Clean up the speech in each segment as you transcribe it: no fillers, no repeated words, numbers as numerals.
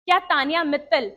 क्या तानिया मित्तल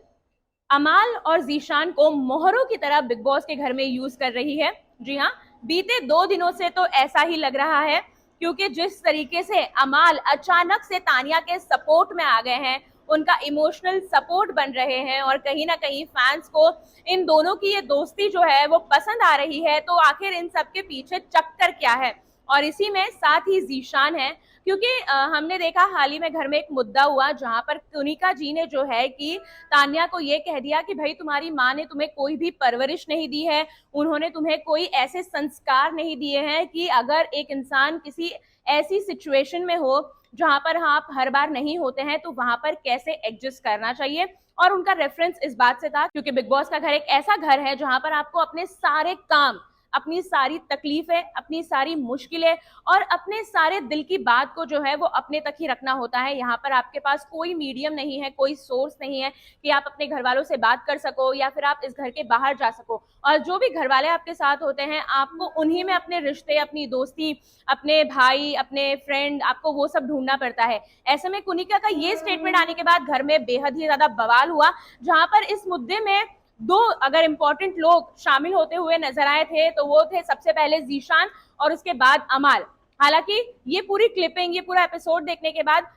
अमाल और जीशान को मोहरों की तरह बिग बॉस के घर में यूज कर रही है? जी हाँ, बीते 2 दिनों से तो ऐसा ही लग रहा है, क्योंकि जिस तरीके से अमाल अचानक से तानिया के सपोर्ट में आ गए हैं, उनका इमोशनल सपोर्ट बन रहे हैं और कहीं ना कहीं फैंस को इन दोनों की ये दोस्ती जो है वो पसंद आ रही है। तो आखिर इन सब के पीछे चक्कर क्या है? और इसी में साथ ही जीशान है, क्योंकि हमने देखा हाल ही में घर में एक मुद्दा हुआ जहां पर कुनिका जी ने जो है कि तान्या को ये कह दिया कि भाई तुम्हारी माँ ने तुम्हें कोई भी परवरिश नहीं दी है, उन्होंने तुम्हें कोई ऐसे संस्कार नहीं दिए हैं कि अगर एक इंसान किसी ऐसी सिचुएशन में हो जहां पर आप हर बार नहीं होते हैं तो वहां पर कैसे एडजस्ट करना चाहिए। और उनका रेफरेंस इस बात से था क्योंकि बिग बॉस का घर एक ऐसा घर है जहां पर आपको अपने सारे काम, अपनी सारी तकलीफें, अपनी सारी मुश्किलें और अपने सारे दिल की बात को जो है वो अपने तक ही रखना होता है। यहाँ पर आपके पास कोई मीडियम नहीं है, कोई सोर्स नहीं है कि आप अपने घर वालों से बात कर सको या फिर आप इस घर के बाहर जा सको। और जो भी घर वाले आपके साथ होते हैं, आपको उन्हीं में अपने रिश्ते, अपनी दोस्ती, अपने भाई, अपने फ्रेंड, आपको वो सब ढूंढना पड़ता है। ऐसे में कुनिका का ये स्टेटमेंट आने के बाद घर में बेहद ही ज्यादा बवाल हुआ, जहां पर इस मुद्दे में दो अगर इंपॉर्टेंट लोग शामिल होते हुए नजर आए थे तो वो थे सबसे पहले जीशान और उसके बाद अमाल। हालांकि ये पूरी क्लिपिंग, ये पूरा एपिसोड देखने के बाद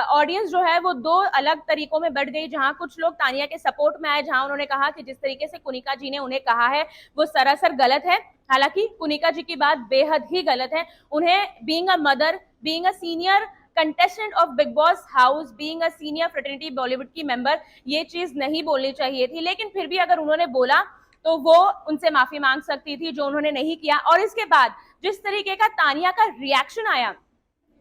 ऑडियंस जो है वो दो अलग तरीकों में बढ़ गई, जहां कुछ लोग तानिया के सपोर्ट में आए, जहां उन्होंने कहा कि जिस तरीके से कुनिका जी ने उन्हें कहा है वो सरासर गलत है। हालांकि कुनिका जी की बात बेहद ही गलत है। उन्हें being a mother, being a senior contestant of big boss house, being a senior fraternity Bollywood की मेंबर, ये चीज नहीं बोलनी चाहिए थी। लेकिन फिर भी अगर उन्होंने बोला तो वो उनसे माफी मांग सकती थी, जो उन्होंने नहीं किया। और इसके बाद जिस तरीके का तानिया का रिएक्शन आया,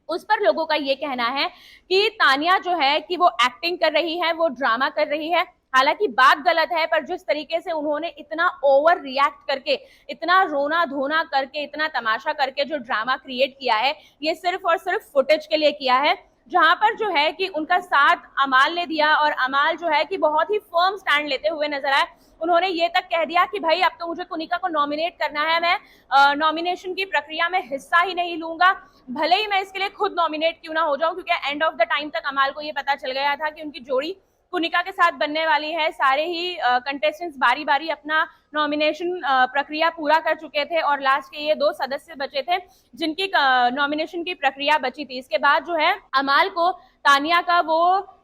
उस पर लोगों का ये कहना है कि तानिया जो है कि वो एक्टिंग कर रही है, वो ड्रामा कर रही है। हालांकि बात गलत है, पर जिस तरीके से उन्होंने इतना ओवर रिएक्ट करके, इतना रोना धोना करके, इतना तमाशा करके जो ड्रामा क्रिएट किया है, ये सिर्फ और सिर्फ फुटेज के लिए किया है। जहां पर जो है कि उनका साथ अमाल ने दिया और अमाल जो है कि बहुत ही फर्म स्टैंड लेते हुए नजर आए। उन्होंने ये तक कह दिया कि भाई अब तो मुझे कुनिका को नॉमिनेट करना है, मैं नॉमिनेशन की प्रक्रिया में हिस्सा ही नहीं लूंगा, भले ही मैं इसके लिए खुद नॉमिनेट क्यों ना हो जाऊं। क्योंकि एंड ऑफ द टाइम तक अमाल को ये पता चल गया था कि उनकी जोड़ी कुनिका के साथ बनने वाली है। सारे ही कंटेस्टेंट्स बारी बारी अपना नॉमिनेशन प्रक्रिया पूरा कर चुके थे और लास्ट के ये 2 सदस्य बचे थे जिनकी नॉमिनेशन की प्रक्रिया बची थी। इसके बाद जो है अमाल को तानिया का वो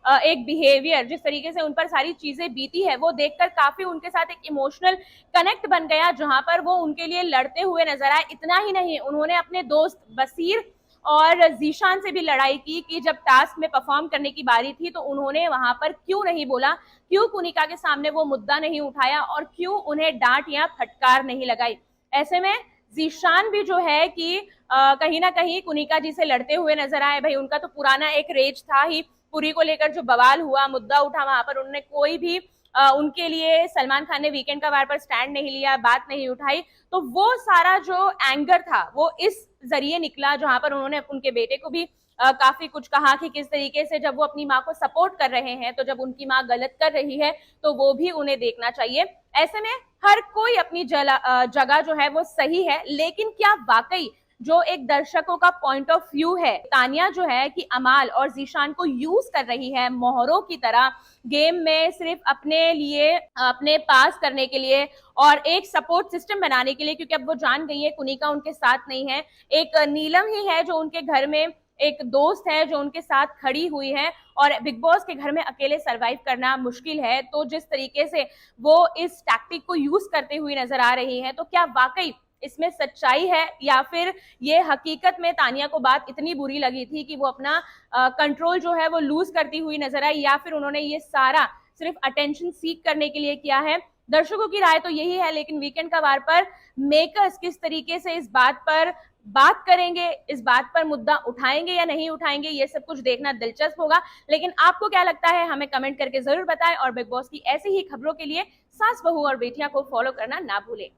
एक बिहेवियर, जिस तरीके से उन पर सारी चीजें बीती है, वो देखकर काफी उनके साथ एक इमोशनल कनेक्ट बन गया, जहां पर वो उनके लिए लड़ते हुए नजर आए। इतना ही नहीं, उन्होंने अपने दोस्त बसीर और जीशान से भी लड़ाई की कि जब टास्क में परफॉर्म करने की बारी थी तो उन्होंने वहां पर क्यों नहीं बोला, क्यों कुनिका के सामने वो मुद्दा नहीं उठाया और क्यों उन्हें डांट या फटकार नहीं लगाई। ऐसे में जीशान भी जो है कि कहीं ना कहीं कुनिका जी से लड़ते हुए नजर आए। भाई उनका तो पुराना एक रेज था ही, पुरी को लेकर जो बवाल हुआ, मुद्दा उठा, वहां पर उन्होंने कोई भी उनके लिए, सलमान खान ने वीकेंड का वार पर स्टैंड नहीं लिया, बात नहीं उठाई। तो वो सारा जो एंगर था वो इस जरिए निकला, जहां पर उन्होंने उनके बेटे को भी काफी कुछ कहा कि किस तरीके से जब वो अपनी माँ को सपोर्ट कर रहे हैं तो जब उनकी माँ गलत कर रही है तो वो भी उन्हें देखना चाहिए। ऐसे में हर कोई अपनी जगह जो है वो सही है, लेकिन क्या वाकई जो एक दर्शकों का पॉइंट ऑफ व्यू है, तानिया जो है कि अमाल और जीशान को यूज कर रही है मोहरों की तरह गेम में, सिर्फ अपने लिए, अपने पास करने के लिए और एक सपोर्ट सिस्टम बनाने के लिए, क्योंकि अब वो जान गई है कुनिका उनके साथ नहीं है, एक नीलम ही है जो उनके घर में एक दोस्त है जो उनके साथ खड़ी हुई है। और बिग बॉस के घर में अकेले सरवाइव करना मुश्किल है, तो जिस तरीके से वो इस टैक्टिक को यूज करते हुए नजर आ रही है, तो क्या वाकई इसमें सच्चाई है या फिर ये हकीकत में तानिया को बात इतनी बुरी लगी थी कि वो अपना कंट्रोल जो है वो लूज करती हुई नजर आई, या फिर उन्होंने ये सारा सिर्फ अटेंशन सीक करने के लिए किया है। दर्शकों की राय तो यही है, लेकिन वीकेंड का वार पर मेकर्स किस तरीके से इस बात पर बात करेंगे, इस बात पर मुद्दा उठाएंगे या नहीं उठाएंगे, ये सब कुछ देखना दिलचस्प होगा। लेकिन आपको क्या लगता है हमें कमेंट करके जरूर बताएं और बिग बॉस की ऐसी ही खबरों के लिए सास बहू और बेटियां को फॉलो करना ना भूलें।